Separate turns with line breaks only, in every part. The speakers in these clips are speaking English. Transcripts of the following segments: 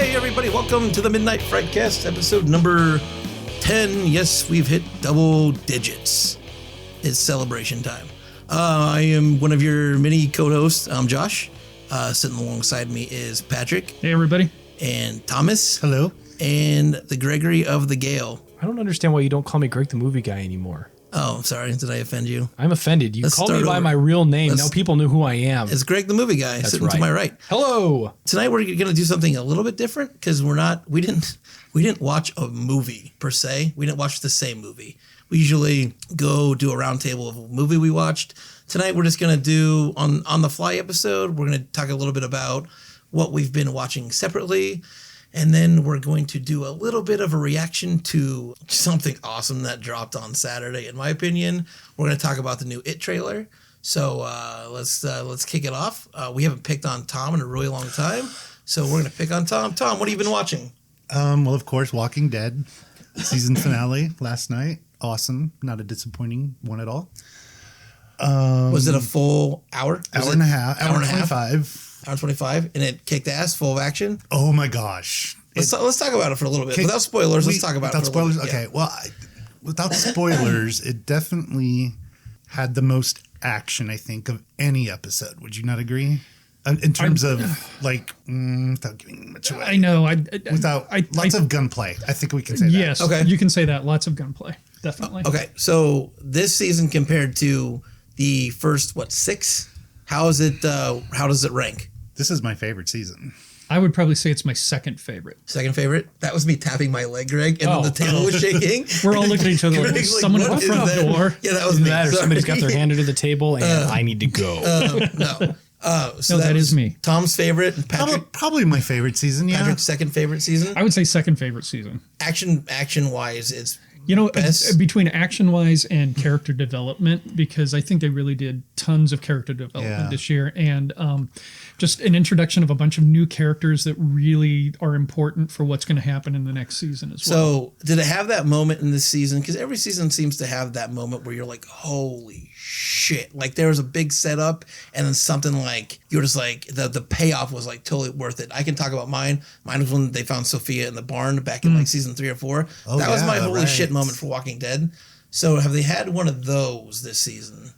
Hey everybody, welcome to the Midnight FrightCast, episode number 10. Yes, we've hit double digits. It's celebration time. I am one of your mini co-hosts. I'm Josh. Sitting alongside me is Patrick.
Hey everybody.
And Thomas.
Hello.
And the Gregory of the Gale.
I don't understand why you don't call me Greg the Movie Guy anymore.
Oh, sorry. Did I offend you?
I'm offended. You called me by my real name. Now people know who I am.
It's Greg the Movie Guy.
That's
sitting to my right.
Hello.
Tonight we're going to do something a little bit different because we didn't watch a movie per se. We didn't watch the same movie. We usually go do a round table of a movie we watched. Tonight we're just going to do on the fly episode. We're going to talk a little bit about what we've been watching separately. And then we're going to do a little bit of a reaction to something awesome that dropped on Saturday, in my opinion. We're going to talk about the new It trailer. So let's kick it off. We haven't picked on Tom in a really long time, so we're going to pick on Tom. Tom, what have you been watching?
Well, of course, Walking Dead season finale last night. Awesome. Not a disappointing one at all.
Was it a full hour?
Hour and a half. Hour and 25.
Hour 25, and it kicked ass, full of action.
Oh my gosh!
Let's talk about it for a little bit without spoilers. Let's talk about it. Without
spoilers, okay. Well, without spoilers, it definitely had the most action, I think, of any episode. Would you not agree? In terms of without giving much away.
I know.
Lots of gunplay. I think we can say that.
Yes.
Okay.
You can say that. Lots of gunplay. Definitely.
Okay. So this season compared to the first, 6? How is it? How does it rank?
This is my favorite season.
I would probably say it's my second favorite.
Second favorite? That was me tapping my leg, Greg, and then the table was shaking.
We're all looking at each other like,
Greg's
someone at the front door.
Yeah, that was me.
Or somebody's got their hand under the table and I need to go.
No. So
that is me.
Tom's favorite. And Patrick,
Probably my favorite season, yeah.
Patrick's second favorite season.
I would say second favorite season.
Action-wise, it's
best. Between action-wise and character development, because I think they really did tons of character development this year, and just an introduction of a bunch of new characters that really are important for what's going to happen in the next season as well.
So did it have that moment in this season? Because every season seems to have that moment where you're like, holy shit. Like there was a big setup and then something like, you're just like, the payoff was like totally worth it. I can talk about mine. Mine was when they found Sophia in the barn back in like season 3 or 4.
Oh,
that was my holy shit moment for Walking Dead. So have they had one of those this season?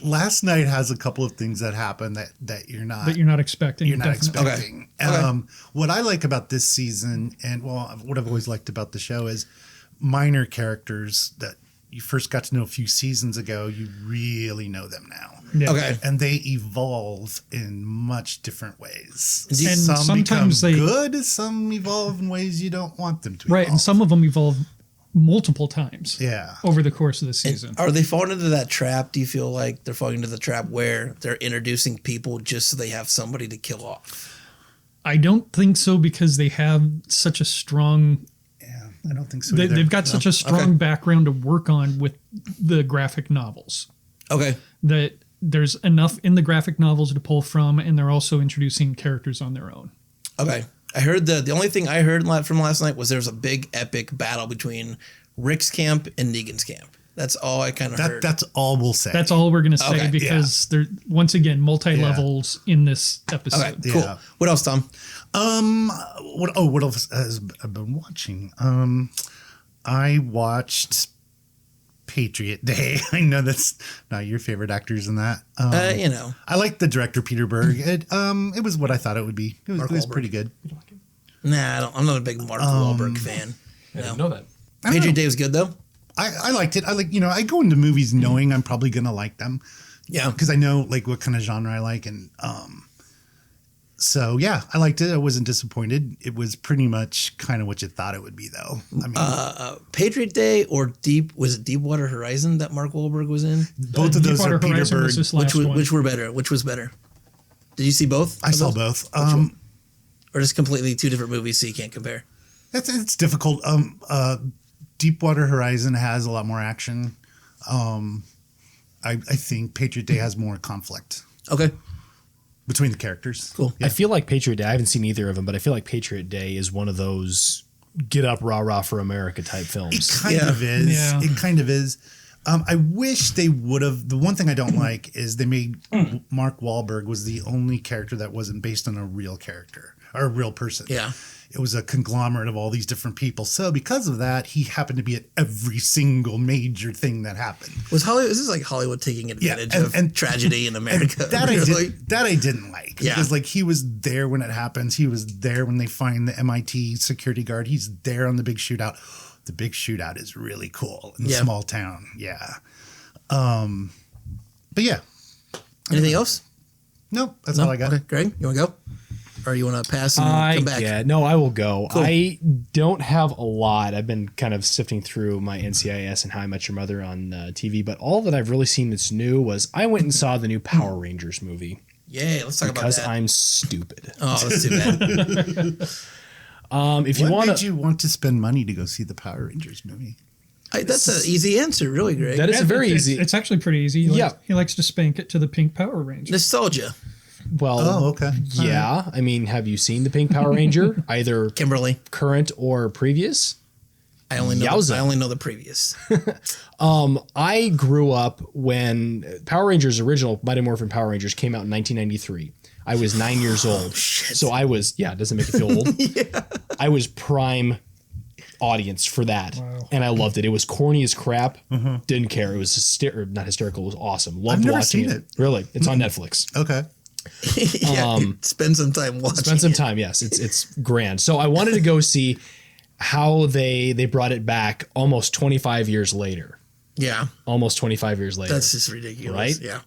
Last night has a couple of things that happen that you're not
expecting.
You're not expecting.
Okay.
What I like about this season, and what I've always liked about the show, is minor characters that you first got to know a few seasons ago. You really know them now.
Yeah.
Okay.
And they evolve in much different ways.
And
some
sometimes
become good, some evolve in ways you don't want them to evolve.
Right, and some of them evolve multiple times
Yeah.
over the course of the season.
And are they falling into that trap? Do you feel like they're falling into the trap where they're introducing people just so they have somebody to kill off?
I don't think so, because they have such a strong...
Yeah, I don't think so either.
They've got such a strong background to work on with the graphic novels.
Okay.
That there's enough in the graphic novels to pull from, and they're also introducing characters on their own.
Okay. I heard the only thing I heard from last night was there was a big epic battle between Rick's camp and Negan's camp. That's all I kind of heard.
That's all we'll say.
That's all we're going to say,
Okay.
because they're, once again, multi-levels in this episode.
Okay, cool.
Yeah.
What else, Tom?
What else has I've been watching? I watched Patriot Day. I know that's not your favorite actors in that. I like the director Peter Berg. It was what I thought it would be. It was pretty good.
Nah, I'm not a big Mark Wahlberg fan.
I didn't know that.
Patriot Day was good though.
I liked it. I go into movies knowing I'm probably gonna like them.
Yeah,
because I know like what kind of genre I like, and so yeah, I liked it. I wasn't disappointed. It was pretty much kind of what you thought it would be, though. I mean,
Patriot Day or Deepwater Horizon that Mark Wahlberg was in?
Both of those are Peter Berg.
Which were better? Which was better? Did you see both?
I saw both.
Or just completely two different movies, so you can't compare.
It's difficult. Deepwater Horizon has a lot more action. I think Patriot Day has more conflict.
Okay.
Between the characters.
Cool.
I feel like Patriot Day, I haven't seen either of them, but I feel like Patriot Day is one of those get up, rah, rah for America type films.
It kind of is.
Yeah.
It kind of is. I wish they would have. The one thing I don't like is they made Mark Wahlberg was the only character that wasn't based on a real character or a real person.
Yeah.
It was a conglomerate of all these different people. So because of that, he happened to be at every single major thing that happened.
Was Hollywood? This is like Hollywood taking advantage of tragedy in America.
That I didn't like.
Yeah.
Because like he was there when it happens. He was there when they find the MIT security guard. He's there on the big shootout. The big shootout is really cool in a small town. Yeah. But yeah.
Anything else?
Nope. That's all I got.
Okay. Greg, you want to go? Or you want to pass and come back?
Yeah, no, I will go.
Cool.
I don't have a lot. I've been kind of sifting through my NCIS and How I Met Your Mother on TV, but all that I've really seen that's new was I went and saw the new Power Rangers movie.
Yeah, let's talk about that.
Because I'm stupid.
Oh, that's too bad.
If you what made you want to spend money to go see the Power Rangers movie?
That's an easy answer, really, Greg.
That is very easy.
It's actually pretty easy. He likes to spank it to the pink Power Ranger.
Nostalgia.
Well,
okay.
Yeah. I mean, have you seen the Pink Power Ranger? Either
Kimberly,
current or previous?
I only know the previous.
I grew up when Power Rangers original Mighty Morphin Power Rangers came out in 1993. I was 9 years old.
Shit.
So I was, doesn't make you feel old?
Yeah.
I was prime audience for that.
Wow.
And I loved it. It was corny as crap. Didn't care. It was not hysterical. It was awesome. Loved
I've never
watching
seen
it. Really. It's on Netflix.
Okay.
Spend some time watching.
Spend some time. Yes. It's grand. So I wanted to go see how they brought it back almost 25 years later.
Yeah.
Almost 25 years later.
That's just ridiculous.
Right?
Yeah.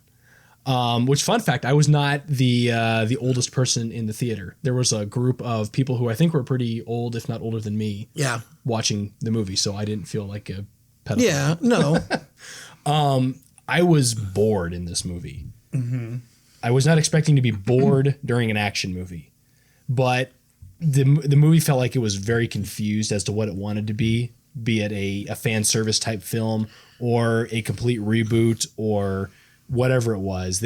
Which, fun fact, I was not the oldest person in the theater. There was a group of people who I think were pretty old, if not older than me, watching the movie. So I didn't feel like a pedophile.
Yeah, no.
I was bored in this movie. I was not expecting to be bored during an action movie, but the movie felt like it was very confused as to what it wanted to be it a fan service type film or a complete reboot or whatever it was.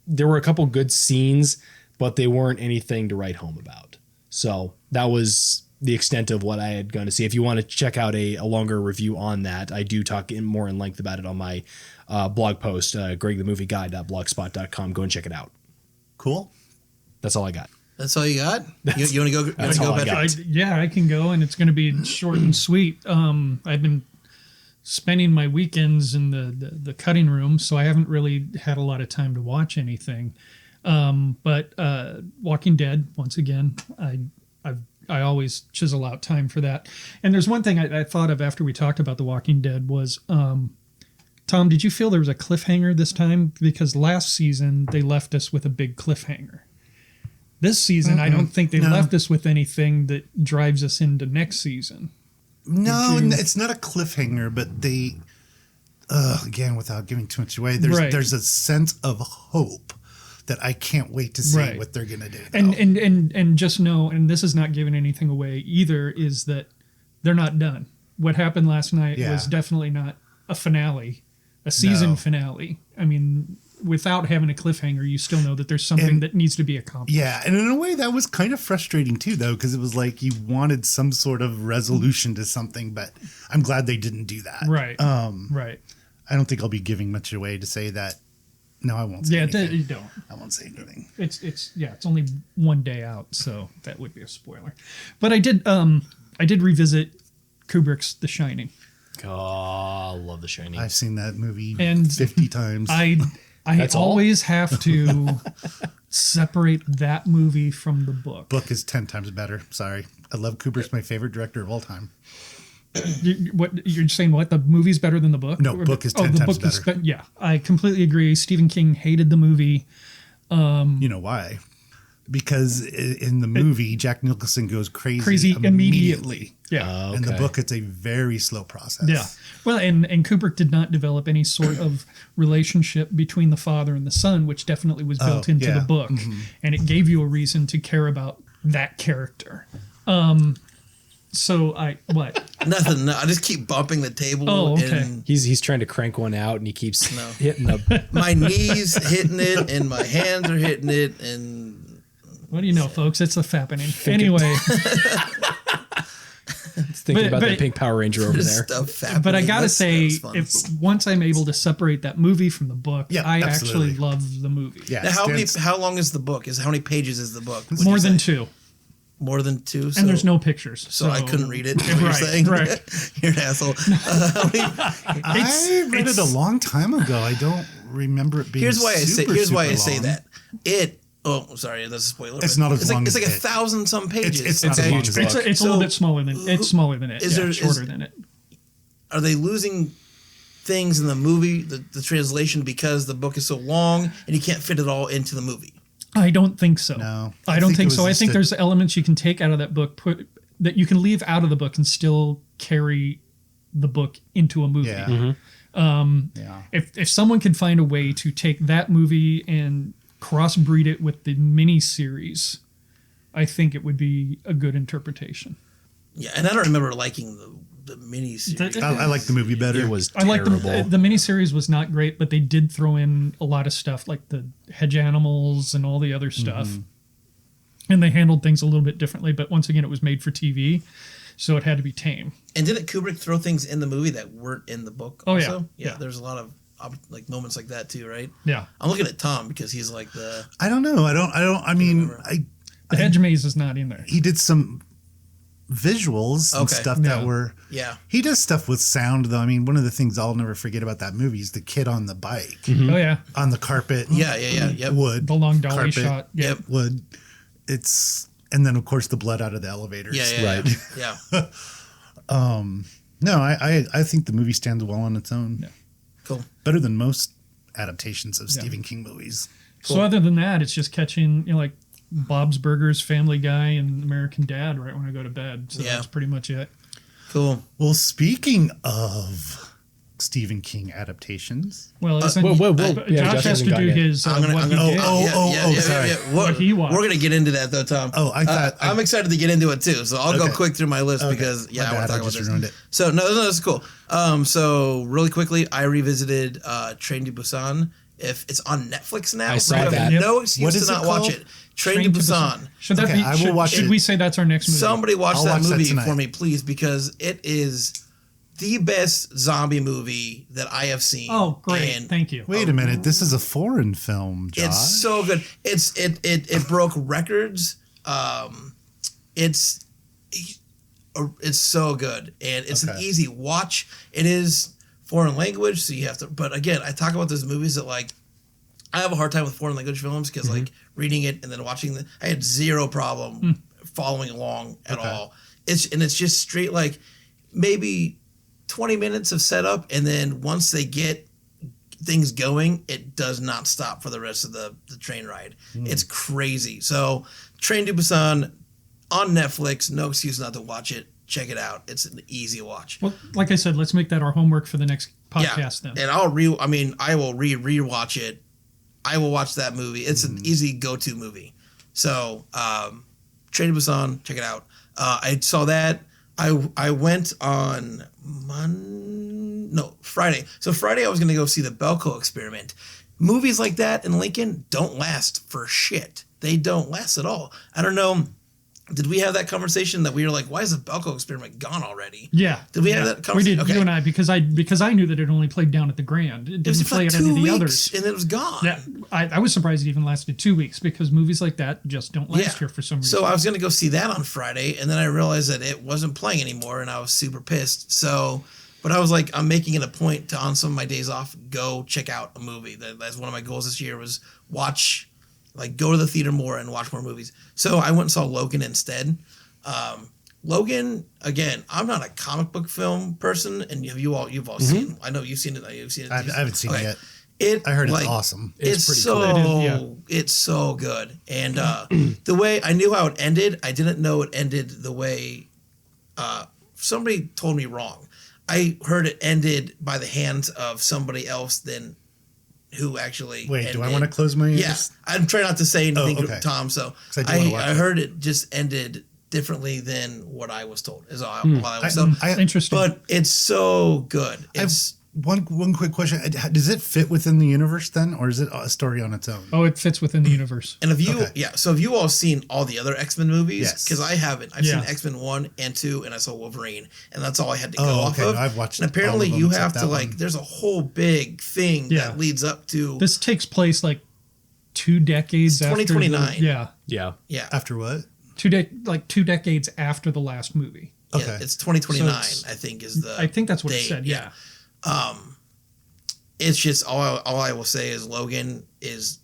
There were a couple good scenes, but they weren't anything to write home about. So that was the extent of what I had gone to see. If you want to check out a longer review on that, I do talk more in length about it on my blog post, gregthemovieguy.blogspot.com. Go and check it out.
Cool.
That's all I got.
That's all you got? You want to go?
That's all I got.
I can go, and it's going to be short and sweet. I've been spending my weekends in the cutting room, so I haven't really had a lot of time to watch anything. But Walking Dead, once again, I always chisel out time for that. And there's one thing I thought of after we talked about The Walking Dead was, Tom, did you feel there was a cliffhanger this time? Because last season they left us with a big cliffhanger. This season, I don't think they left us with anything that drives us into next season.
No, it's not a cliffhanger, but they, again, without giving too much away, there's a sense of hope that I can't wait to see what they're gonna do.
And just know, and this is not giving anything away either, is that they're not done. What happened last night was definitely not a finale, a season finale. I mean, without having a cliffhanger, you still know that there's something that needs to be accomplished. Yeah,
and in a way that was kind of frustrating too, though, because it was like you wanted some sort of resolution to something, but I'm glad they didn't do that.
Right.
Right. I don't think I'll be giving much away to say that. No, I won't say anything.
You don't.
I won't say anything.
It's only one day out, so that would be a spoiler. But I did revisit Kubrick's The Shining.
Oh, I love The Shining.
I've seen that movie 50 times.
I always have to separate that movie from the book.
Book is 10 times better. Sorry. I love Kubrick's my favorite director of all time.
You're saying what? The movie's better than the book?
No, book is 10 times better.
Yeah, I completely agree. Stephen King hated the movie.
You know why? Because in the movie, Jack Nicholson goes crazy immediately.
Yeah.
In the book, it's a very slow process.
Yeah. Well, and Kubrick did not develop any sort of relationship between the father and the son, which definitely was built into the book. Mm-hmm. And it gave you a reason to care about that character. So what?
Nothing. No, I just keep bumping the table.
Oh, okay.
And
he's trying to crank one out, and he keeps hitting the.
My knees hitting it, and my hands are hitting it, and
what do you know, folks? It's a fappening. Anyway,
thinking about
but-
that pink Power Ranger over there.
Stuff happening.
But I gotta
That's
say,
fun.
if once I'm able to separate that movie from the book,
Yeah,
I
absolutely.
actually love the movie.
Yeah.
Now, how long is the book? How many pages is the book? Would
More
you
than
say?
2.
More than 2.
And there's no pictures.
So I couldn't read it. Is what you're
Right,
saying?
right.
You're an asshole.
I read it a long time ago. I don't remember it being.
Here's why I say. Here's why I say
long.
that. It. Oh, sorry. That's a spoiler.
It's
but
not as
it's
long
like,
as
It's like
it.
1,000 some pages.
It's not
a
as long
huge
as
book.
it.
It's a little bit smaller than it's smaller than it.
Is there-
shorter
is-
than it.
Are they losing things in the movie, the translation, because the book is so long and you can't fit it all into the movie?
I don't think so.
No.
I don't think
it
so.
was
I
just
think
a-
there's elements you can take out of that book, that you can leave out of the book and still carry the book into a movie.
Yeah. Yeah.
If someone could find a way to take that movie and crossbreed it with the miniseries, I think it would be a good interpretation.
Yeah, and I don't remember liking the miniseries.
I like the movie better.
It was
I like
terrible.
the miniseries was not great, but they did throw in a lot of stuff like the hedge animals and all the other stuff. And they handled things a little bit differently, but once again, it was made for TV, so it had to be tame.
And didn't Kubrick throw things in the movie that weren't in the book?
Oh, yeah.
Also?
Yeah.
There's a lot of like moments like that too, right?
Yeah,
I'm looking at Tom because he's like the.
I don't know. I mean,
the hedge maze is not in there.
he did some visuals and
Okay.
stuff
Yeah.
that were.
Yeah.
He does stuff with sound though. I mean, one of the things I'll never forget about that movie is the kid on the bike
Oh yeah,
on the carpet.
Yeah. Yep.
Wood.
the long dolly
carpet,
shot. Yeah.
Yep.
Wood. It's and then of course the blood out of the elevators.
Yeah.
Right.
Yeah.
No, I think the movie stands well on its own.
Yeah.
Cool.
Better than most adaptations of Stephen King movies.
So other than that, it's just catching like Bob's Burgers, Family Guy, and American Dad right when I go to bed. So
Yeah.
that's pretty much it.
Cool.
Well, speaking of Stephen King adaptations,
Well,
whoa. Yeah,
Josh
Josh
has
hasn't
to
gotten
do
yet.
his
I'm gonna.
what
I'm
he
gonna
did.
sorry.
What he watched.
We're gonna get into that though, Tom.
Oh, I thought-
I'm excited to get into it too. So I'll go
Okay.
quick through my list because
My
I want
bad,
to talk
I
about
just
this.
ruined it.
So no, that's cool. So really quickly, I revisited Train to Busan. If it's on Netflix now,
I saw
you have
that.
no
What
excuse to
is it
not watch
called?
it. Train to Busan.
Should that
Okay,
be?
I will
should,
watch
should
it.
we say that's our next movie?
Somebody watch
I'll
that
watch that
movie
tonight.
for me, please, because it is the best zombie movie that I have seen.
Oh, great!
And
Thank you.
wait a minute, this is a foreign film, Josh.
it's so good. It broke records. It's so good, and it's an
Okay.
easy watch. It is foreign language, so you have to. But again, I talk about those movies that like I have a hard time with foreign language films because like reading it and then watching it, I had zero problem following along at all. It's just straight like maybe 20 minutes of setup, and then once they get things going, it does not stop for the rest of the train ride. It's crazy. So Train to Busan on Netflix, no excuse not to watch it. Check it out. It's an easy watch.
Well, like I said, let's make that our homework for the next podcast. Then.
And I will rewatch it. I will watch that movie. It's an easy go-to movie. So, Train to Busan, check it out. I saw that. I went on Friday. So Friday I was going to go see the Belko Experiment. Movies like that in Lincoln don't last for shit. They don't last at all. I don't know. Did we have that conversation that we were like, why is the Belko Experiment gone already?
Yeah.
Did we have that conversation?
We did, you and I, because I knew that it only played down at the Grand. It
It was
didn't
for
play at
like
any
2
of the
weeks
others.
and it was gone.
Yeah, I was surprised it even lasted 2 weeks because movies like that just don't last here for some reason.
So I was going to go see that on Friday, and then I realized that it wasn't playing anymore, and I was super pissed. So, but I was like, I'm making it a point to, on some of my days off, go check out a movie. That's one of my goals this year was go to the theater more and watch more movies. So I went and saw Logan instead. Logan, again, I'm not a comic book film person, and you've all seen. I know you've seen it. You've seen it.
I haven't seen it yet. I heard it's awesome.
It's
pretty
so
cool.
it's so good, and the way I knew how it ended, I didn't know it ended the way somebody told me wrong. I heard it ended by the hands of somebody else than who actually.
Wait, do I
ended.
want to close my ears?
Yeah, I'm trying not to say anything,
okay.
Tom. So
'Cause I do wanna watch
I
it.
heard it just ended differently than what I was told. Is all I was told.
Interesting.
But it's so good.
One quick question: does it fit within the universe then, or is it a story on its own?
Oh, it fits within the universe.
And if you, so have you all seen all the other X-Men movies?
Yes.
Because I haven't. I've seen X-Men 1 and 2, and I saw Wolverine, and that's all I had to go off
okay.
of.
No, I've watched.
And apparently,
all of them
you
except
have to
that
like.
one.
There's a whole big thing that leads up to.
This takes place like 2 decades after
2029.
Yeah.
Yeah.
After what?
2 decades after the last movie.
Yeah,
Okay.
it's 2029.
So it's-
I think is the.
I think that's what it
date,
said. Yeah.
It's just all I will say is Logan is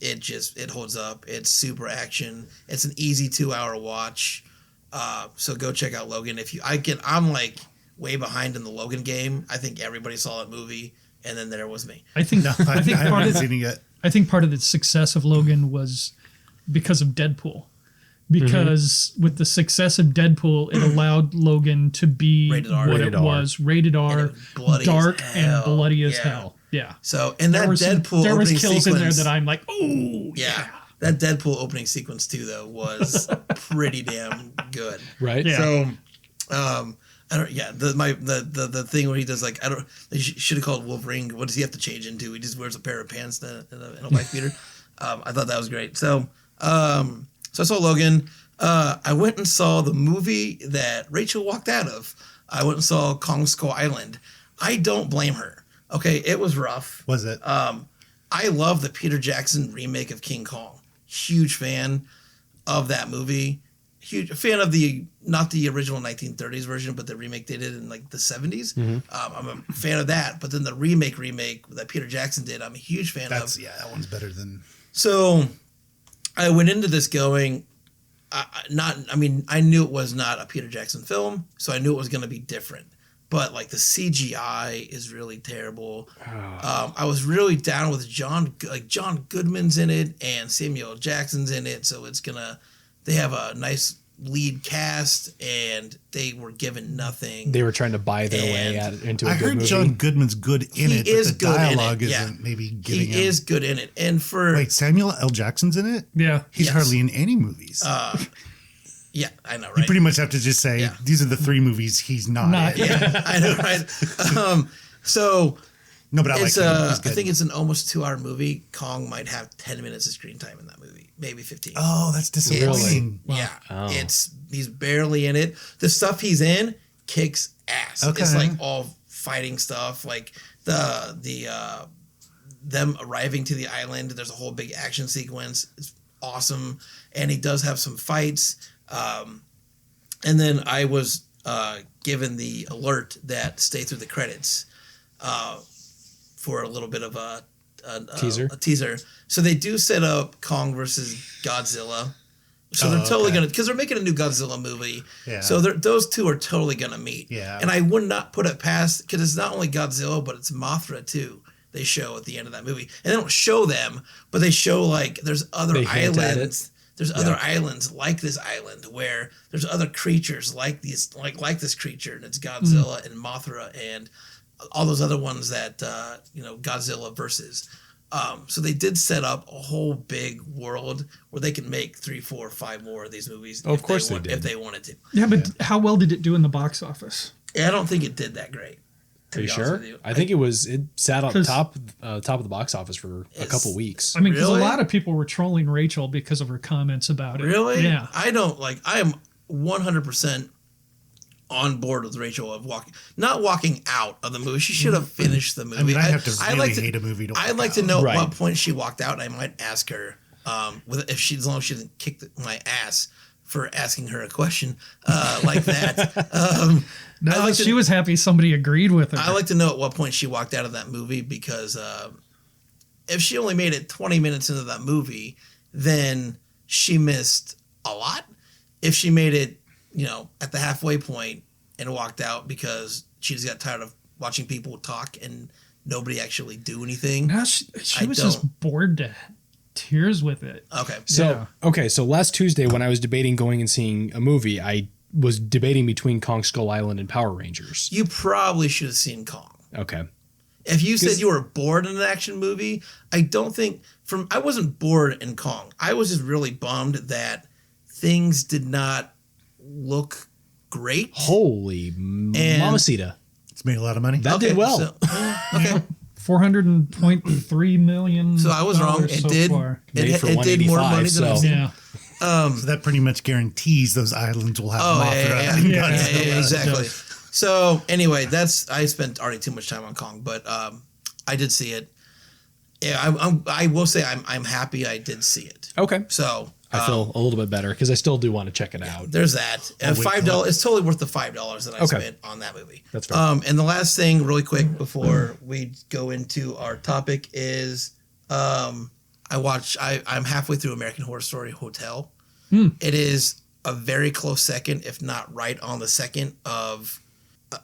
it holds up. It's super action. It's an easy 2-hour watch. So go check out Logan. I'm like way behind in the Logan game. I think everybody saw that movie, and then there was me.
I think
I haven't seen it yet.
I think part of the success of Logan was because of Deadpool. Because with the success of Deadpool, it allowed Logan to be
Rated R.
what
Rated
it
R.
was, rated R,
And it was bloody
dark
as
and
hell.
bloody as
Yeah.
hell. Yeah.
So and that
There
Deadpool
was
opening
kills in there
sequence,
that I'm like, oh,
yeah. That Deadpool opening sequence too, though, was pretty damn good.
Right.
Yeah.
So, I don't. Yeah, the thing where he does like I don't. They should have called Wolverine. What does he have to change into? He just wears a pair of pants and a wife beater. I thought that was great. So, so I saw Logan. I went and saw the movie that Rachel walked out of. I went and saw Kong Skull Island. I don't blame her. Okay, it was rough.
Was it?
I love the Peter Jackson remake of King Kong. Huge fan of that movie. Huge fan of not the original 1930s version, but the remake they did in like the 70s. I'm a fan of that. But then the remake that Peter Jackson did, I'm a huge fan of.
Yeah, that one's better than.
So I went into this going, I knew it was not a Peter Jackson film, so I knew it was going to be different. But like the CGI is really terrible. I was really down with John Goodman's in it and Samuel L. Jackson's in it, so they have a nice lead cast, and they were given nothing.
They were trying to buy their way into a
I
good
heard
movie.
John Goodman's good in
He
it,
is
but the
good in it,
dialogue
yeah.
isn't maybe giving him.
He is good in it, and
Wait, Samuel L. Jackson's in it?
Yeah.
He's
Yes.
hardly in any movies.
Yeah, I know,
you
right?
pretty much have to just say these are the 3 movies he's not in.
Yeah, I know, right? So
No, but I like
it's
him.
I
He's good.
think it's an almost 2-hour movie. Kong might have 10 minutes of screen time in that movie, maybe 15.
Oh, that's disappointing.
Yeah,
Oh.
he's barely in it. The stuff he's in kicks ass.
Okay.
It's like all fighting stuff, like the them arriving to the island. There's a whole big action sequence. It's awesome, and he does have some fights. And then I was given the alert that stay through the credits for a little bit of a teaser. So they do set up Kong versus Godzilla. So they're totally going to, because they're making a new Godzilla movie.
Yeah.
So those two are totally going to meet.
Yeah.
And I would not put it past, because it's not only Godzilla, but it's Mothra too. They show at the end of that movie. And they don't show them, but they show like there's other
They hint at
islands. There's other islands like this island where there's other creatures like these, like this creature, and it's Godzilla and Mothra and all those other ones that Godzilla versus. So they did set up a whole big world where they can make 3, 4, 5 more of these movies.
Of course they did.
If they wanted to.
Yeah, but how well did it do in the box office?
Yeah, I don't think it did that great.
Are you sure? I think it sat on top of the box office for a couple weeks.
I mean, because
Really?
a lot of people were trolling Rachel because of her comments about it.
Really?
Yeah.
I am 100% on board with Rachel of not walking out of the movie. She should have finished the movie.
I mean, I have to really hate a movie to walk
I'd like to
out.
know
Right.
at what point she walked out. And I might ask her as long as she didn't kick my ass for asking her a question like that.
No, she was happy somebody agreed with her.
I'd like to know at what point she walked out of that movie, because if she only made it 20 minutes into that movie, then she missed a lot. If she made it, at the halfway point and walked out because she just got tired of watching people talk and nobody actually do anything.
No, she was just bored to tears with it.
Okay.
So last Tuesday when I was debating going and seeing a movie, I was debating between Kong Skull Island and Power Rangers.
You probably should have seen Kong.
Okay.
If you said you were bored in an action movie, I wasn't bored in Kong. I was just really bummed that things did not look great.
Holy mamacita.
It's made a lot of money.
That did well.
So, okay.
$400.3 million.
So I was wrong. It
so
did.
far.
Made for
It did more
185,
money than I've seen.
Yeah.
So that pretty much guarantees those islands will have Mothra.
yeah,
and
yeah,
Godzilla.
yeah, exactly.
It
So anyway, I spent already too much time on Kong, but I did see it. Yeah, I will say I'm happy I did see it.
Okay.
So
I feel a little bit better because I still do want to check it out.
there's that. And $5. It's totally worth the $5 that I spent on that movie.
That's fair.
And the last thing, really quick, before we go into our topic, is I'm halfway through American Horror Story Hotel. It is a very close second, if not right on the second of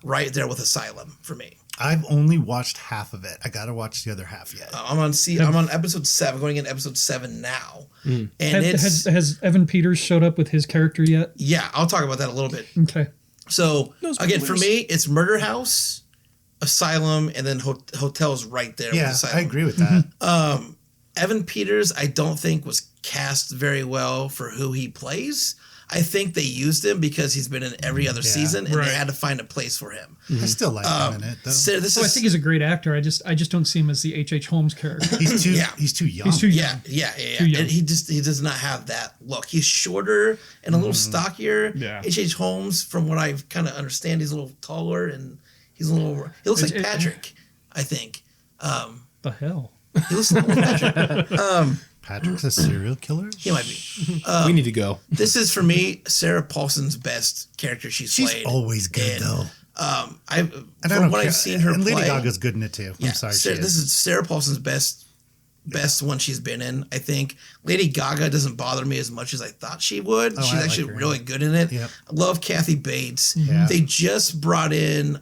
right there with Asylum for me.
I've only watched half of it. I got to watch the other half yet.
I'm on episode 7, going into episode 7 now. And
has Evan Peters showed up with his character yet?
yeah, I'll talk about that a little bit.
Okay.
So again, for me, it's Murder House, Asylum, and then Hotel's right there with
Yeah,
Asylum.
I agree with that.
Evan Peters, I don't think was cast very well for who he plays. I think they used him because he's been in every other season, and they had to find a place for him.
I still like him in it, though.
So
I think he's a great actor. I just don't see him as the H.H. Holmes character.
He's too young.
He's too young.
Yeah.
Too young.
And he does not have that look. He's shorter and a little stockier.
Yeah.
H.H. Holmes, from what I kind of understand, he's a little taller and he's a little. He looks like Patrick, I think.
The hell?
He looks like Patrick.
Patrick's a serial killer?
He might be.
We need to go.
This is for me Sarah Paulson's best character she's played.
She's always good, though.
From what I've seen her
and Lady
play,
Gaga's good in it, too. I'm sorry.
This is Sarah Paulson's best one she's been in. I think Lady Gaga doesn't bother me as much as I thought she would. She's
I
actually
like her.
really good in it.
Yep.
I love Kathy Bates.
Yeah.
They just brought in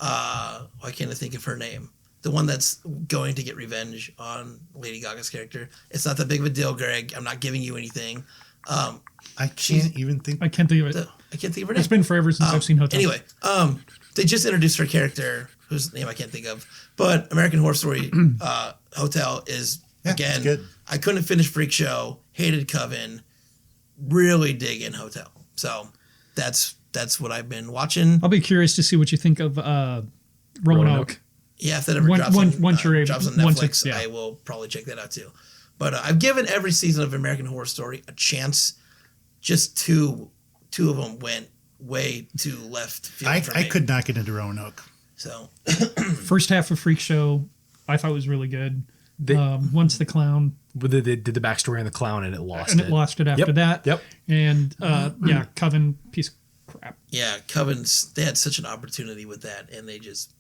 why can't I think of her name? The one that's going to get revenge on Lady Gaga's character. It's not that big of a deal, Greg. I'm not giving you anything.
I can't even think.
I can't think of it.
I can't think of her name.
It's been forever since I've seen Hotel.
Anyway, they just introduced her character, whose name I can't think of. But American Horror Story Hotel is, again,
it's good.
I couldn't finish Freak Show, hated Coven, really dig in Hotel. So that's what I've been watching.
I'll be curious to see what you think of Roanoke.
Yeah, if that ever
Once you're able-
drops on
once
Netflix,
it's- yeah.
I will probably check that out too. But I've given every season of American Horror Story a chance. Just two of them went way too left field for me.
I could not get into Roanoke.
So
First half of Freak Show, I thought was really good.
They-
Once the clown,
They did the backstory on the clown and it lost
and
it.
it lost it after
Yep.
that.
Yep.
And Coven, piece of crap.
yeah, Coven's they had such an opportunity with that, and they just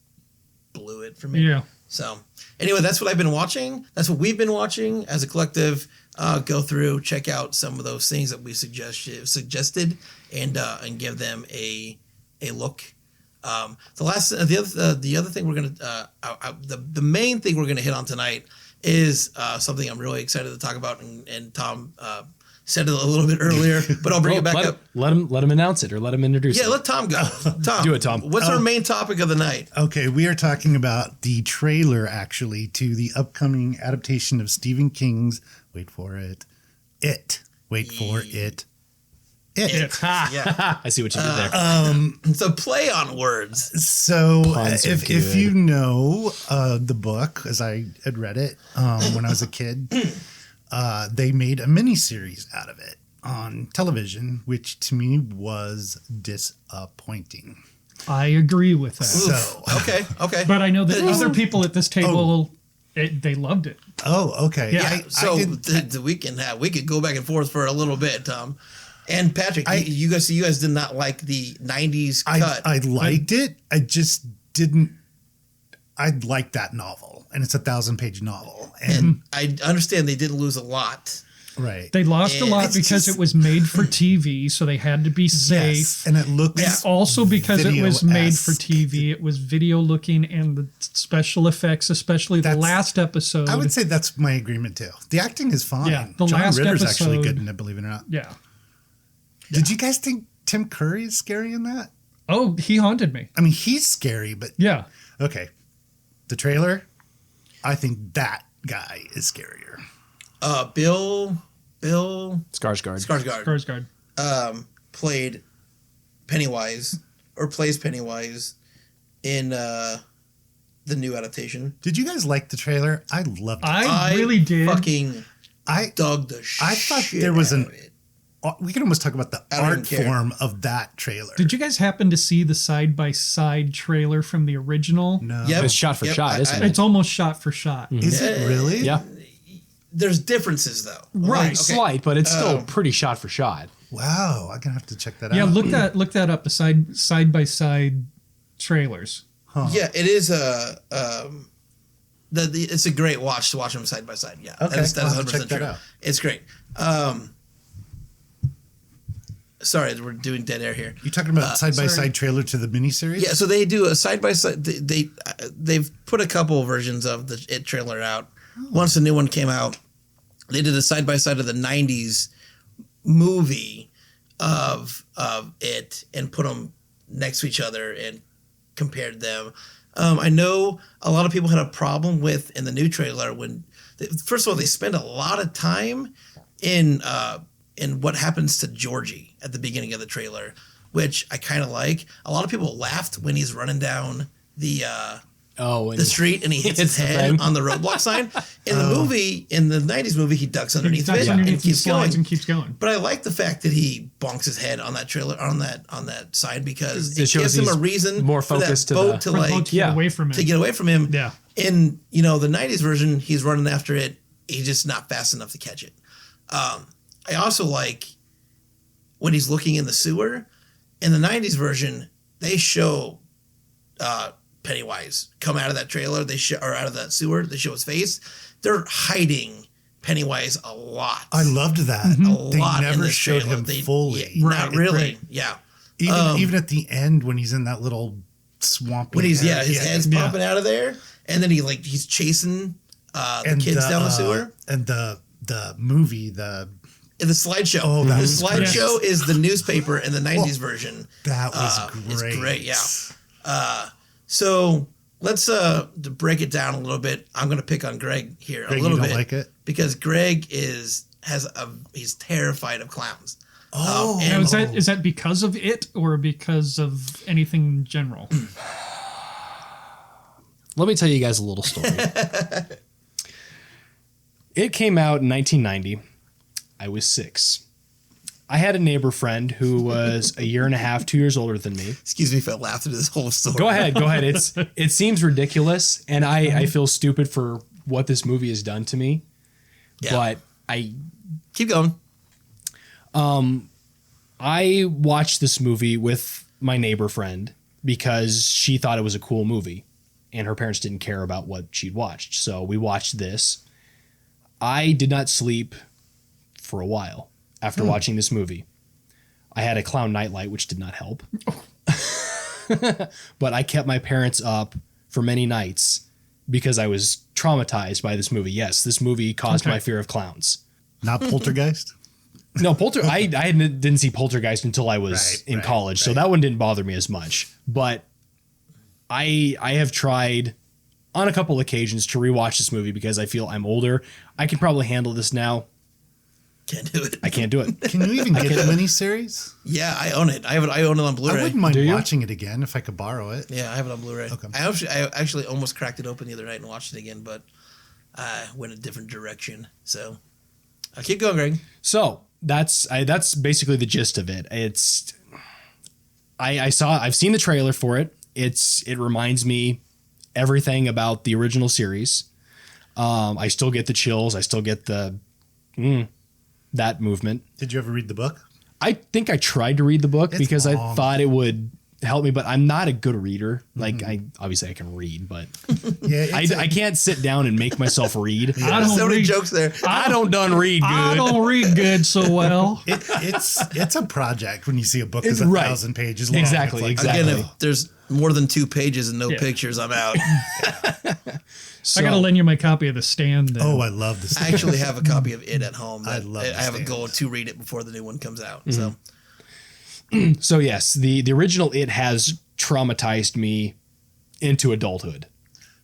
blew it for me.
Yeah.
So anyway, that's what I've been watching. That's what we've been watching as a collective. Go through, check out some of those things that we suggested, and give them a look. The other thing we're gonna the main thing we're gonna hit on tonight is something I'm really excited to talk about, and Tom said it a little bit earlier, but I'll bring it back up.
Let him announce it or let him introduce
Yeah,
it.
let Tom go. Tom,
Do it, Tom.
What's our main topic of the night?
Okay, we are talking about the trailer, actually, to the upcoming adaptation of Stephen King's, wait for it, It. Wait for it. It.
Yeah,
I see what you did there.
it's a play on words.
So,
Puns are
if
good.
you know the book, as I had read it when I was a kid, they made a miniseries out of it on television, which to me was disappointing.
I agree with that.
So,
Okay.
But I know that other people at this table, they loved it.
oh, okay.
Yeah,
So we could go back and forth for a little bit, Tom. And Patrick, you guys did not like the '90s cut.
I liked it. I just didn't. I liked that novel, and it's a 1,000-page novel,
and I understand they did lose a lot.
right.
They lost a lot
It's
because
just-
it was made for TV, so they had to be safe.
Yes, and it looks
Also, because it was made for
video-esque.
TV, it was video looking, and the special effects, especially the
That's-
last episode.
I would say that's my agreement too. The acting is fine.
Yeah, the
John
last
Ritter's actually
episode-
good in it, believe it or not.
Yeah.
Did you guys think Tim Curry is scary in that?
Oh, he haunted me.
I mean, he's scary, but
Yeah.
okay. The trailer, I think that guy is scarier.
Bill
Skarsgård.
Skarsgård
Skarsgård.
played Pennywise or plays Pennywise in the new adaptation.
Did you guys like the trailer? I loved it.
I really did.
I dug the shit.
I thought there was
out of it.
We can almost talk about the
don't
art
even care.
form of that trailer.
Did you guys happen to see the side-by-side trailer from the original?
No.
Yep.
It's shot for shot, isn't it?
It's almost shot for shot.
Is it really?
Yeah.
There's differences though.
Right.
Okay.
Slight, but it's still pretty shot for shot.
Wow. I'm gonna have to check that
Yeah,
out.
look that up. The side-by-side trailers.
Yeah, it is it's a great watch to watch them side by side. Yeah,
Okay,
that is
I'll have to
100%
check that
true.
out.
It's great. Sorry, we're doing dead air here.
You talking about side by
sorry.
side trailer to the miniseries?
Yeah, so they do a side by side. They've put a couple versions of the It trailer out. Once the new one came out, they did a side by side of the '90s movie of It and put them next to each other and compared them. I know a lot of people had a problem with in the new trailer when, first of all, they spend a lot of time in what happens to Georgie at the beginning of the trailer, which I kind of like. A lot of people laughed when he's running down the street and he hits his
the
head
thing.
on the roadblock sign. In the movie, in the '90s movie, he ducks underneath
Ducks
it
underneath
and keeps
slides
going.
and keeps going.
But I like the fact that he bonks his head on that trailer on that side because
It
it
shows
gives him a
he's
reason
more
for that
focused to
boat
the-
to
For the boat
like
to get away from it.
to get away from him.
Yeah.
In the '90s version, he's running after it. He's just not fast enough to catch it. I also like when he's looking in the sewer. In the '90s version, they show Pennywise come out of that trailer. Or out of that sewer. They show his face. They're hiding Pennywise a lot.
I loved that.
a
They
lot in
never
this
showed
trailer.
him
They-
fully.
Yeah,
Right,
not really.
right.
Yeah.
Even at the end when he's in that little swamp.
When his head's popping out of there, and then he's chasing the kids down the sewer.
And the movie, the
In the slideshow.
Oh, that
the
was
slideshow is the newspaper in the '90s version.
that was great.
It's great, yeah. So let's to break it down a little bit. I'm going to pick on Greg here
Greg,
a little
you don't
bit
like it?
because Greg he's terrified of clowns.
Oh,
Now, is that because of it or because of anything in general?
Let me tell you guys a little story. It came out in 1990. I was 6. I had a neighbor friend who was a year and a half, 2 years older than me.
Excuse me if I laughed at this whole story.
Go ahead. It seems ridiculous, and I feel stupid for what this movie has done to me.
Yeah.
But I
Keep going.
I watched this movie with my neighbor friend because she thought it was a cool movie, and her parents didn't care about what she'd watched. So we watched this. I did not sleep for a while after watching this movie. I had a clown nightlight, which did not help. But I kept my parents up for many nights because I was traumatized by this movie. Yes, this movie caused my fear of clowns.
not Poltergeist.
No, I didn't see Poltergeist until I was in college, so that one didn't bother me as much. But I have tried on a couple occasions to rewatch this movie because I feel I'm older. I can probably handle this now.
Can't do it.
I can't do it.
Can you even get the miniseries?
Yeah, I own it. I own it on Blu-ray.
I wouldn't mind
Do you?
watching it again if I could borrow it.
Yeah, I have it on Blu-ray.
Okay.
I actually almost cracked it open the other night and watched it again, but I went a different direction. So I'll keep going, Greg.
So that's basically the gist of it. I've seen the trailer for it. It reminds me everything about the original series. I still get the chills. I still get the that movement.
Did you ever read the book?
I think I tried to read the book
It's
because I
long.
thought it would help me, but I'm not a good reader. Like I can read, but
Yeah,
I can't sit down and make myself read.
I don't
So many
read-
jokes there.
I don't done read good.
I don't read good so well.
it's a project when you see a book is
It's right.
1,000 pages long.
Exactly,
It's like,
exactly.
Again, if there's more than 2 pages and no
Yeah.
pictures, I'm out.
So,
I got to lend you my copy of The Stand. Then.
Oh, I love this.
I actually have a copy of it at home.
I
that
love
I
The
have a
Stand.
goal to read it before the new one comes out.
So yes, the original It has traumatized me into adulthood.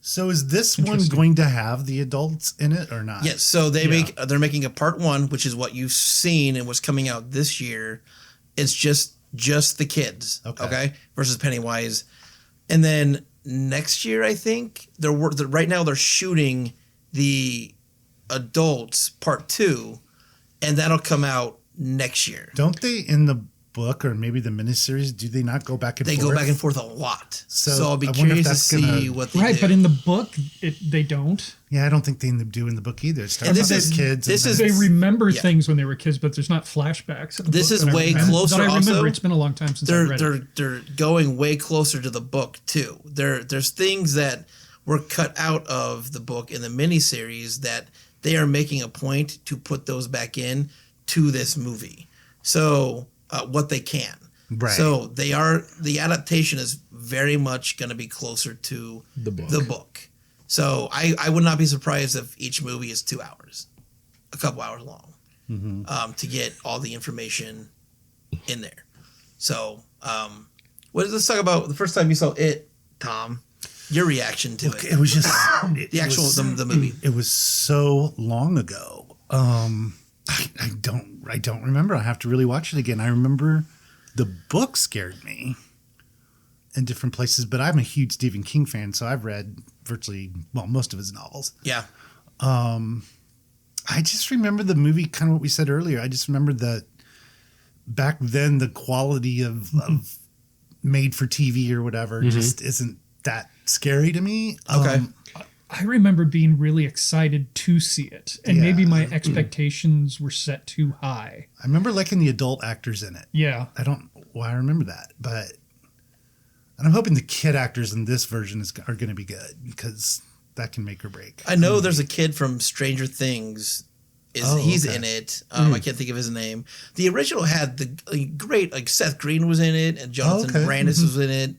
So is this one going to have the adults in it or not?
Yes, so they're making a part 1, which is what you've seen and what's coming out this year. It's just just the kids. Okay. Versus Pennywise. And then next year, I think right now they're shooting the adults part 2, and that'll come out next year.
Don't they in the book or maybe the miniseries? Do they not go back and forth?
They go back and forth a lot. So I'll be
I wonder if
curious to
that's
see what they do.
But in the book, they don't.
Yeah, I don't think they do in the book either. It starts
And this
off
is-
as kids.
this
and
is-
then-
They remember things when they were kids, but there's not flashbacks. In the
This
book
is
that I
way
remember-
closer
that I remember.
also.
It's been a long time since I read it.
They're going way closer to the book too. There's things that were cut out of the book in the miniseries that they are making a point to put those back in to this movie. So what they can.
Right.
So the adaptation is very much going to be closer to
The book.
So I would not be surprised if each movie is 2 hours, a couple hours long, to get all the information in there. So let's talk about the first time you saw it, Tom. Your reaction to it.
It was just
The movie.
It was so long ago. I don't remember. I have to really watch it again. I remember the book scared me in different places, but I'm a huge Stephen King fan, so I've read most of his novels.
Yeah.
I just remember the movie, kind of what we said earlier. I just remember that back then the quality of made for TV or whatever just isn't that scary to me.
Okay.
I remember being really excited to see it, and
Yeah.
maybe my expectations were set too high.
I remember liking the adult actors in it.
Yeah.
I don't know why I remember that, and I'm hoping the kid actors in this version are going to be good because that can make or break.
I know there's a kid from Stranger Things. He's
okay.
in it. I can't think of his name. The original had the great Seth Green was in it and Jonathan Brandis was in it.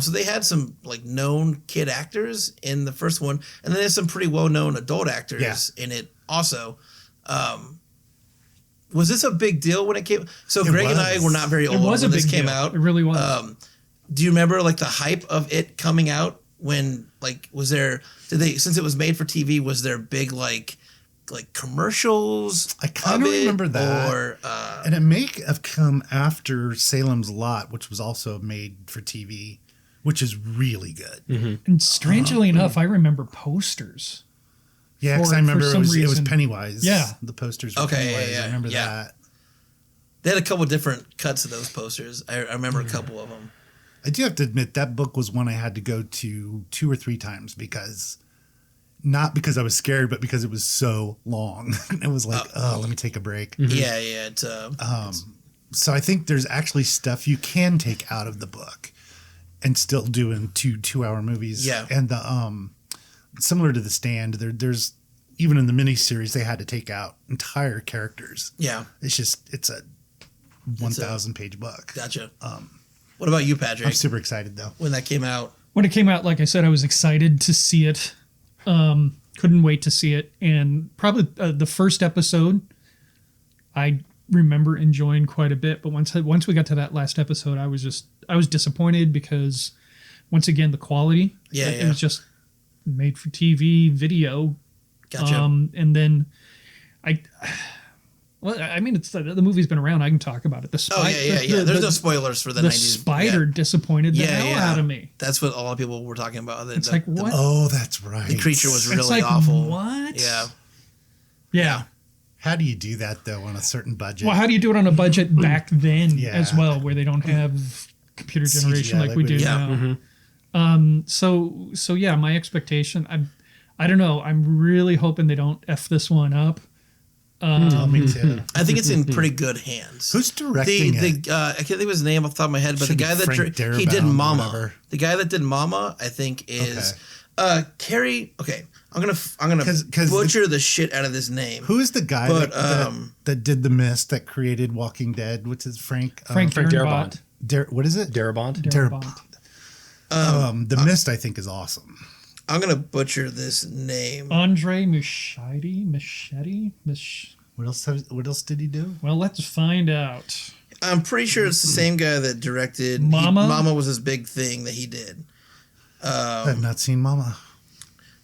So they had some known kid actors in the first one, and then there's some pretty well known adult actors in it also. Was this a big deal when it came? So Greg and I were not very old when this came out.
It really was.
Do you remember the hype of it coming out? When was there? Since it was made for TV? Was there big commercials?
I kind of remember that.
Or
and it may have come after Salem's Lot, which was also made for TV, which is really good.
And strangely enough, I remember posters.
Yeah, because
For
I remember
some
it was
reason.
Pennywise.
Yeah.
The posters were
Okay,
Pennywise.
yeah,
I remember
yeah.
that.
they had a couple different cuts of those posters. I remember a couple of them.
I do have to admit that book was one I had to go to 2 or 3 times not because I was scared, but because it was so long. It was let me take a break.
Yeah, yeah. It's
So I think there's actually stuff you can take out of the book and still do in 2-hour movies.
Yeah.
And the similar to The Stand, there's even in the miniseries they had to take out entire characters.
yeah.
It's a 1,000 page book.
Gotcha. What about you, Patrick?
I'm super excited though.
When that came out,
When it came out, like I said, I was excited to see it. Couldn't wait to see it. And probably the first episode, I remember enjoying quite a bit. But once we got to that last episode, I was disappointed because once again, the quality, it was just made for TV video.
gotcha.
And then it's the movie's been around. I can talk about it.
There's no spoilers for the 90s.
The spider disappointed the hell out of me.
That's what a lot of people were talking about.
It's like, what?
Oh, that's right.
The creature was
It's
really
like,
awful.
what?
Yeah.
Yeah.
How do you do that though on a certain budget?
Well, how do you do it on a budget back then
Yeah.
as well, where they don't have computer generation
CGI
like we do
Yeah.
now? So yeah, my expectation, I don't know. I'm really hoping they don't F this one up.
Oh, me too.
I think it's in pretty good hands.
Who's directing it?
I can't think of his name off the top of my head, but
Should
the guy
be
that
Frank
he did
Darabont or
Mama.
whatever.
The guy that did Mama, I think, is Carrie. Okay, I'm gonna
'Cause
butcher the shit out of this name.
Who is the guy
But,
that did the mist that created Walking Dead? What's his Frank
Darabont.
What is it?
Darabont.
The Mist, I think, is awesome.
I'm gonna butcher this name.
Andre Muschietti.
What else did he do?
Well, let's find out.
I'm pretty sure it's the same guy that directed
Mama?
Mama was his big thing that he did.
I have not seen Mama.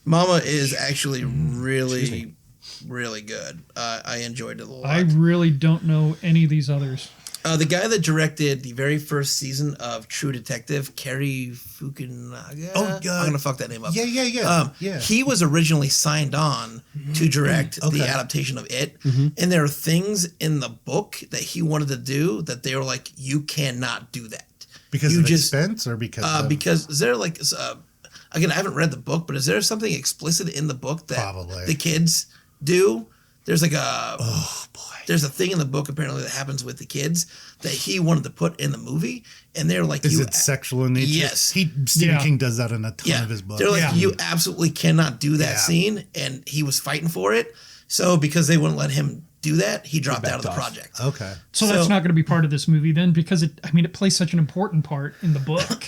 Mama is actually really, really good. I enjoyed it a lot.
I really don't know any of these others.
The guy that directed the very first season of True Detective, Cary Fukunaga.
Oh, yeah.
I'm gonna fuck that name up.
Yeah.
He was originally signed on to direct the adaptation of It, and there are things in the book that he wanted to do that they were like, you cannot do that
Because
you
of expense or
because is there like again, I haven't read the book, but is there something explicit in the book that
Probably.
the kids do? There's like
oh boy.
there's a thing in the book apparently that happens with the kids that he wanted to put in the movie, and they're like,
Is it sexual in nature?
Yes.
Stephen King does that in a ton of his books.
They're like, you absolutely cannot do that scene, and he was fighting for it. So because they wouldn't let him do that, he dropped out of the project.
Okay.
So that's not going to be part of this movie then, because it plays such an important part in the book.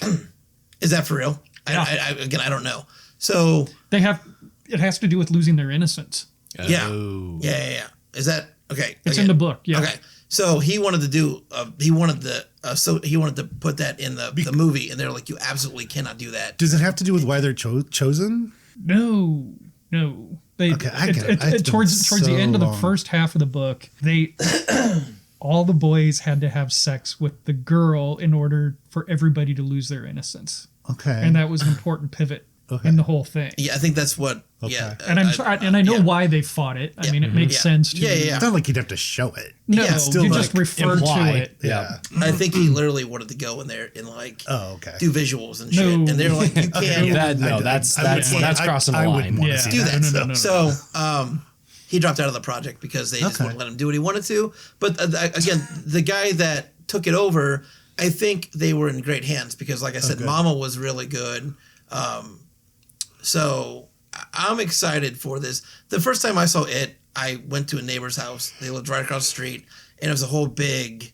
Is that for real?
Yeah.
I don't know. So
it has to do with losing their innocence.
Yeah.
Oh.
Yeah. Is that okay?
It's in the book. Yeah.
Okay. So he wanted to do. He wanted to put that in the movie, and they're like, "You absolutely cannot do that."
Does it have to do with why they're chosen?
No. They towards the end of the first half of the book, all the boys had to have sex with the girl in order for everybody to lose their innocence.
Okay.
And that was an important pivot in the whole thing.
Yeah, I think that's what.
Okay.
Yeah,
And I know why they fought it. I mean, it makes sense to
It's not like you'd have to show it.
No,
still
you
like
just refer
imply.
to it.
Yeah.
I think he literally wanted to go in there and like do visuals and shit, and they're like, "You can't."
That's crossing the line.
I wouldn't want to see
do that.
No.
So he dropped out of the project because they just wouldn't let him do what he wanted to. But again, the guy that took it over, I think they were in great hands because, like I said, Mama was really good. So I'm excited for this. The first time I saw it, I went to a neighbor's house. They lived right across the street, and it was a whole big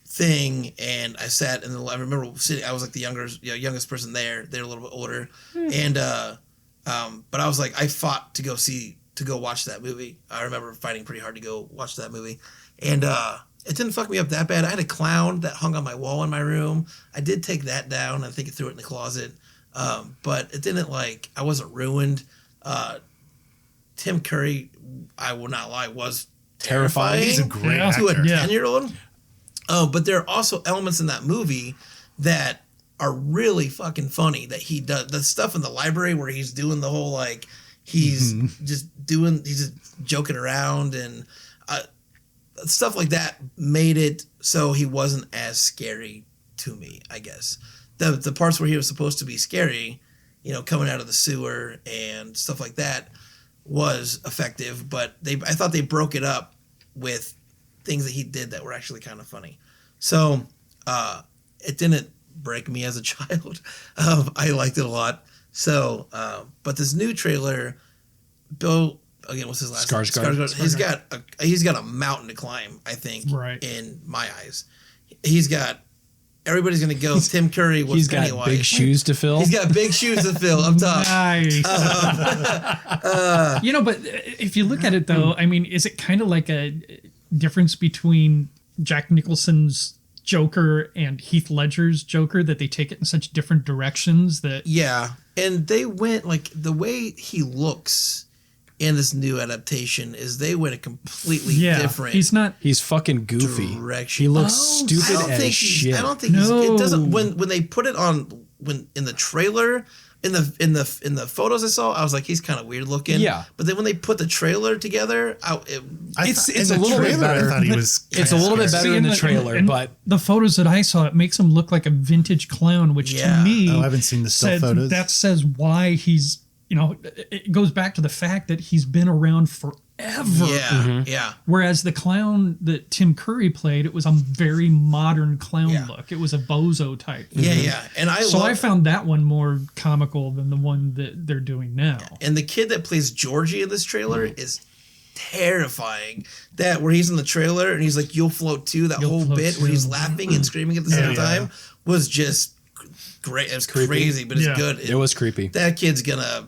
thing. And I sat, and I remember sitting. I was like the youngest person there. They're a little bit older, and but I was like, I fought to go watch that movie. I remember fighting pretty hard to go watch that movie, and it didn't fuck me up that bad. I had a clown that hung on my wall in my room. I did take that down. I think I threw it in the closet. But it didn't I wasn't ruined. Tim Curry, I will not lie, was terrifying.
He's a great actor.
To a 10-year-old. But there are also elements in that movie that are really fucking funny that he does. The stuff in the library where he's doing the whole he's just joking around and stuff like that made it so he wasn't as scary to me, I guess. The parts where he was supposed to be scary, coming out of the sewer and stuff like that was effective, but I thought they broke it up with things that he did that were actually kind of funny. So it didn't break me as a child. I liked it a lot. So, but this new trailer, Bill, again, what's his last name? Skarsgård. He's got a mountain to climb, I think, in my eyes. Everybody's going to go. Tim Curry was Pennywise.
He's got big shoes to fill.
He's got big shoes to fill up top.
Nice. But if you look at it, though, I mean, is it kind of like a difference between Jack Nicholson's Joker and Heath Ledger's Joker, that they take it in such different directions that...
Yeah. And they went, the way he looks in this new adaptation is they went a completely different.
He's fucking goofy.
Direction.
He looks stupid as shit.
I don't think it doesn't. When they put it on in the trailer, in the photos I saw, I was like, he's kind of weird looking.
Yeah.
But then when they put the trailer together,
it's a little bit better.
I thought he was.
It's a little bit better in the trailer, but
the photos that I saw, it makes him look like a vintage clown, which to me,
I haven't seen the still photos.
That says why he's. It goes back to the fact that he's been around forever.
Yeah.
Whereas the clown that Tim Curry played, it was a very modern clown look. It was a bozo type.
Yeah. And
I found that one more comical than the one that they're doing now.
And the kid that plays Georgie in this trailer is terrifying. That where he's in the trailer and he's like, "You'll float too." That whole bit where he's laughing and screaming at the same time was just great. It was crazy, but it's good.
It was creepy.
That kid's gonna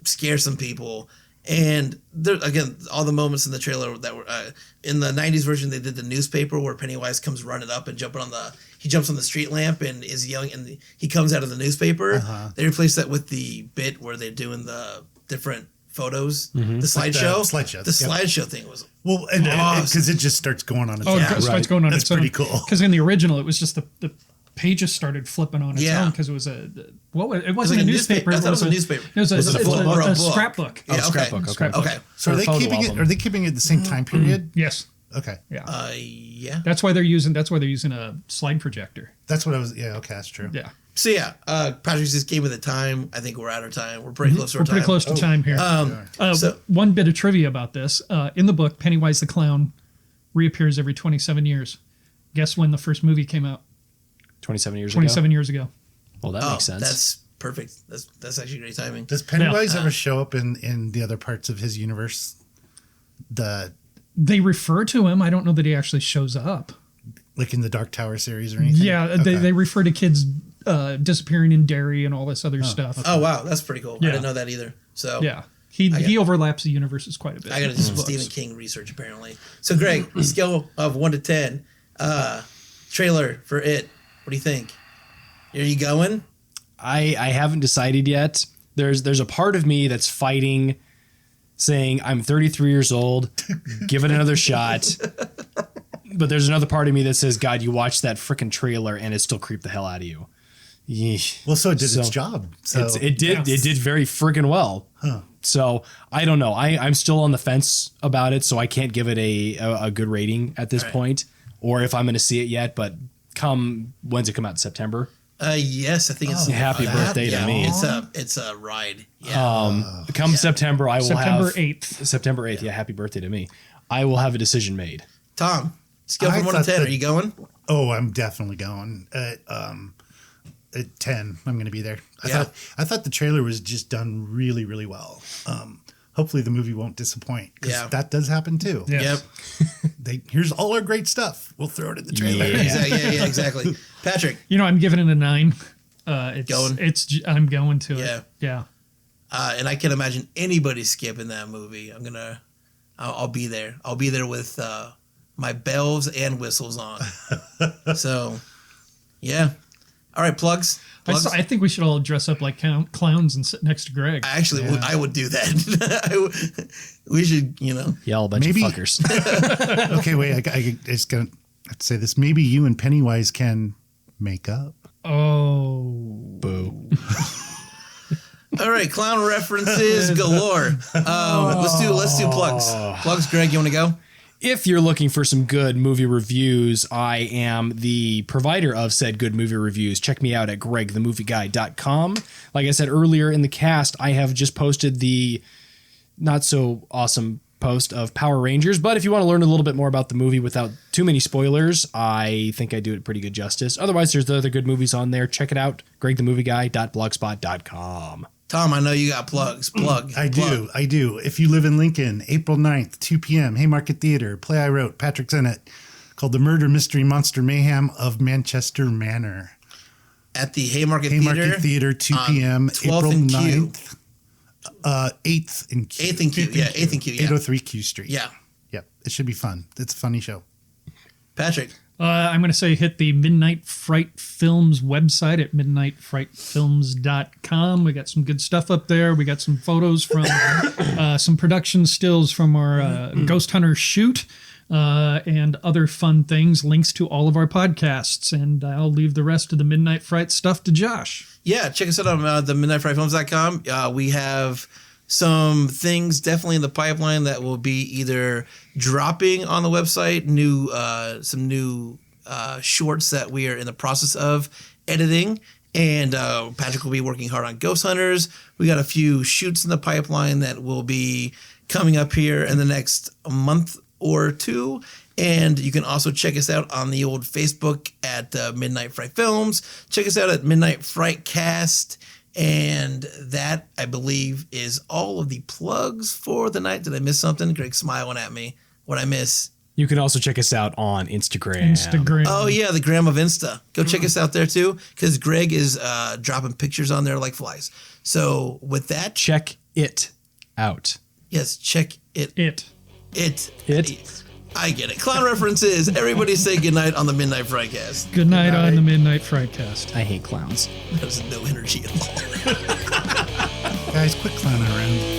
scare some people. And there, again, all the moments in the trailer that were in the 90s version, they did the newspaper where Pennywise comes running up and he jumps on the street lamp and is yelling, and he comes out of the newspaper. They replaced that with the bit where they're doing the different photos, the slideshow. The slideshow thing was
well, and because it just starts going on its own.
It starts going on
That's
its own.
pretty cool.
Because in the original, it was just the pages started flipping on its own because it was it wasn't
like
a newspaper.
I thought it was a newspaper.
It was a scrapbook.
Yeah,
Okay.
So are they keeping it the same time period?
Yes.
Okay.
Yeah.
Yeah.
That's why they're using a slide projector.
That's what I was. Yeah. Okay. That's true.
Yeah.
So Patrick just gave me the time. I think we're out of time. We're pretty close to our time.
We're pretty close to time here. One bit of trivia about this. In the book, Pennywise the Clown reappears every 27 years. Guess when the first movie came out?
27 years
ago.
Well, that makes sense.
That's perfect. That's actually great timing.
Does Pennywise ever show up in the other parts of his universe?
They refer to him. I don't know that he actually shows up.
Like in the Dark Tower series or anything?
Yeah, they refer to kids disappearing in Derry and all this other stuff.
Okay. Oh, wow. That's pretty cool.
Yeah.
I didn't know that either. So
yeah. He overlaps the universes quite a bit.
I got to do some Stephen King research, apparently. So, Greg, scale of 1 to 10, trailer for It. What do you think? Are you going?
I haven't decided yet. There's a part of me that's fighting, saying I'm 33 years old, give it another shot. But there's another part of me that says, God, you watched that freaking trailer and it still creeped the hell out of you. Yeesh.
Well, so it did its job. So
it did very freaking well.
Huh.
So I don't know. I'm still on the fence about it, so I can't give it a good rating at this point, or if I'm going to see it yet. But when's it come out in September?
Yes, I think it's
happy birthday to me.
It's a ride. Yeah.
Come September, I will
September
have
8th.
September 8th. Yeah, happy birthday to me. I will have a decision made.
Tom, scale from 1 to 10. Are you going?
Oh, I'm definitely going. At 10, I'm going to be there. I thought the trailer was just done really, really well. Hopefully the movie won't disappoint, because that does happen too.
Yes.
Yep.
Here's all our great stuff. We'll throw it in the trailer.
Yeah, exactly. Patrick,
I'm giving it a 9.
Going?
I'm going to
Yeah.
it. Yeah.
And I can't imagine anybody skipping that movie. I'll be there. I'll be there with my bells and whistles on. So, yeah. All right, plugs.
I think we should all dress up like clowns and sit next to Greg.
Actually, I would do that. We should,
Yell a bunch of fuckers.
Okay, wait. I just gonna say this. Maybe you and Pennywise can make up.
Oh,
boo!
All right, clown references galore. Let's do plugs. Plugs, Greg. You want to go?
If you're looking for some good movie reviews, I am the provider of said good movie reviews. Check me out at gregthemovieguy.com. Like I said earlier in the cast, I have just posted the not so awesome post of Power Rangers. But if you want to learn a little bit more about the movie without too many spoilers, I think I do it pretty good justice. Otherwise, there's the other good movies on there. Check it out, gregthemovieguy.blogspot.com.
Tom, I know you got plugs.
I do. If you live in Lincoln, April 9th, 2 p.m., Haymarket Theater, play I wrote, Patrick's in it, called The Murder Mystery Monster Mayhem of Manchester Manor.
At the Haymarket
Theater, 2 p.m., April 9th. 8th in Q.
8th in Q, yeah. 8th in Q, yeah.
803 Q Street.
Yeah.
Yep. It should be fun. It's a funny show.
Patrick.
I'm going to say hit the Midnight Fright Films website at midnightfrightfilms.com. We got some good stuff up there. We got some photos from some production stills from our Ghost Hunter shoot and other fun things, links to all of our podcasts. And I'll leave the rest of the Midnight Fright stuff to Josh.
Yeah, check us out on the midnightfrightfilms.com. We have some things definitely in the pipeline that will be either dropping on the website, some new shorts that we are in the process of editing, and Patrick will be working hard on Ghost Hunters. We got a few shoots in the pipeline that will be coming up here in the next month or two. And you can also check us out on the old Facebook at Midnight Fright Films. Check us out at Midnight FrightCast. And that, I believe, is all of the plugs for the night. Did I miss something? Greg's smiling at me. What'd I miss?
You can also check us out on Instagram.
Oh, yeah, the gram of Insta. Go check us out there, too, because Greg is dropping pictures on there like flies. So with that...
Check it out.
Yes, check it.
It.
I get it. Clown references. Everybody say goodnight on the Midnight FrightCast.
Good night on the Midnight FrightCast.
I hate clowns.
There's no energy at all.
Guys, quit clowning around.